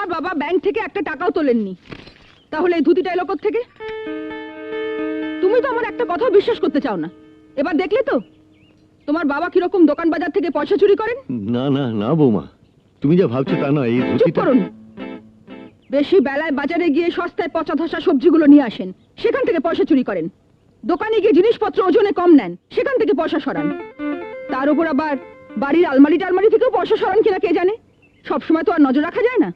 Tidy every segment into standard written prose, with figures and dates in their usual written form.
তোমার বাবা ব্যাংক থেকে একটা টাকাও তোলেননি, তাহলে এই ধুতিটা এলো থেকে? তুমি তো আমার একটা কথা বিশ্বাস করতে চাও না। এবার দেখলে তো তোমার বাবা কিরকম দোকান বাজার থেকে পয়সা চুরি করেন। না না না বৌমা, তুমি যা ভাবছো তা নয়। এই চুপ ধুতিটা করুন। বেশি বেলায় বাজারে গিয়ে সস্তায় পচা ধসা সবজিগুলো নিয়ে আসেন, সেখান থেকে পয়সা চুরি করেন। দোকানে গিয়ে জিনিসপত্র ওজনে কম নেন, সেখান থেকে পয়সা সরান। তার উপর আবার বাড়ির আলমারি টালমারি থেকেও পয়সা সরান কিনা কে জানে। সবসময় তো আর নজর রাখা যায় না।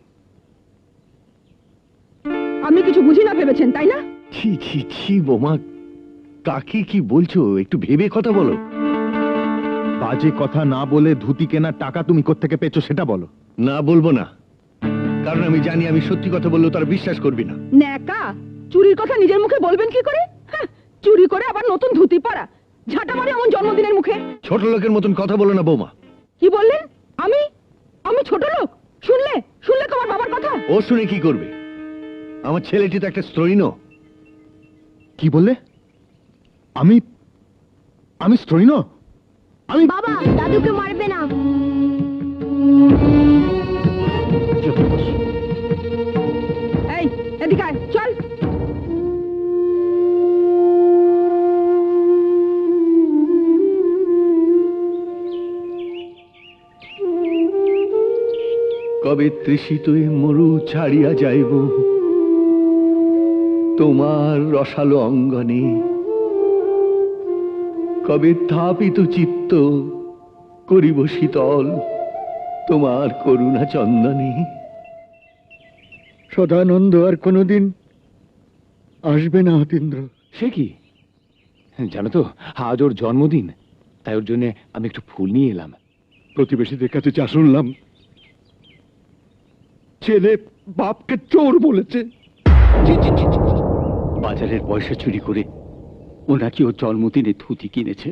আমি কিছু বুঝি না ভেবেছেন, তাই না? ছি ছি ছি বৌমা, কাকে কি বলছো? একটু ভেবে কথা বলো। বাজে কথা না বলে ধুতি কেনার টাকা তুমি কোত্থেকে পেয়েছো সেটা বলো। না বলবো না, কারণ আমি জানি আমি সত্যি কথা বললেও তারা বিশ্বাস করবি না। ন্যাকা, চুরির কথা নিজের মুখে বলবেন কি করে? হ্যাঁ, চুরি করে আবার নতুন ধুতি পরা, ঝাঁটা মারে এমন জন্মদিনের মুখে। ছোট লোকের মতন কথা বলো না বৌমা। কি বললেন? আমি আমি ছোট লোক? শুনলে শুনলে তোমার বাবার কথা? ও শুনে কি করবে? আমার ছেলেটি তো একটা স্ত্রৈণ। কি বললে? আমি আমি স্ত্রৈণ? আমি বাবা, দাদুকে মারবে না। এই এদিকে আয়, চল। কবে তৃষিত মরু ছাড়িয়া যাইব তোমার রসালো অঙ্গনে, কবে থাপিত চিত্ত করিব শীতল তোমার করুণা চন্দনে। সদানন্দ আর কোনোদিন আসবে না অতীন্দ্র। সে কি জানো তো, আজ ওর জন্মদিন, তাই ওর জন্য আমি একটু ফুল নিয়ে এলাম। প্রতিবেশীদের কাছে যা শুনলাম, ছেলে বাপকে চোর বলেছে। বাজারের পয়সা চুরি করে ও নাকি ওর জন্মদিনে ধুতি কিনেছে।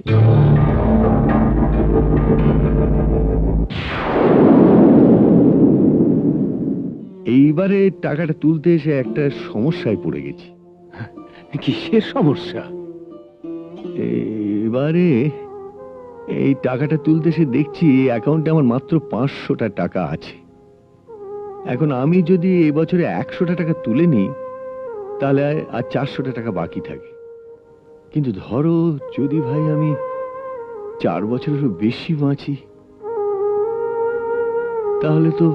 এইবারে টাকাটা তুলতে এসে একটা সমস্যায় পড়ে গেছি। কিসের সমস্যা? এবারে এই টাকাটা তুলতে এসে দেখছি অ্যাকাউন্টে আমার মাত্র 500টা টাকা আছে। এখন আমি যদি এই বছরে 100টা টাকা তুলে নিই, তাহলে আর 400টা টাকা বাকি থাকে। কিন্তু ধরো যদি ভাই আমি 4 বছরেরও বেশি বাঁচি, তাহলে তো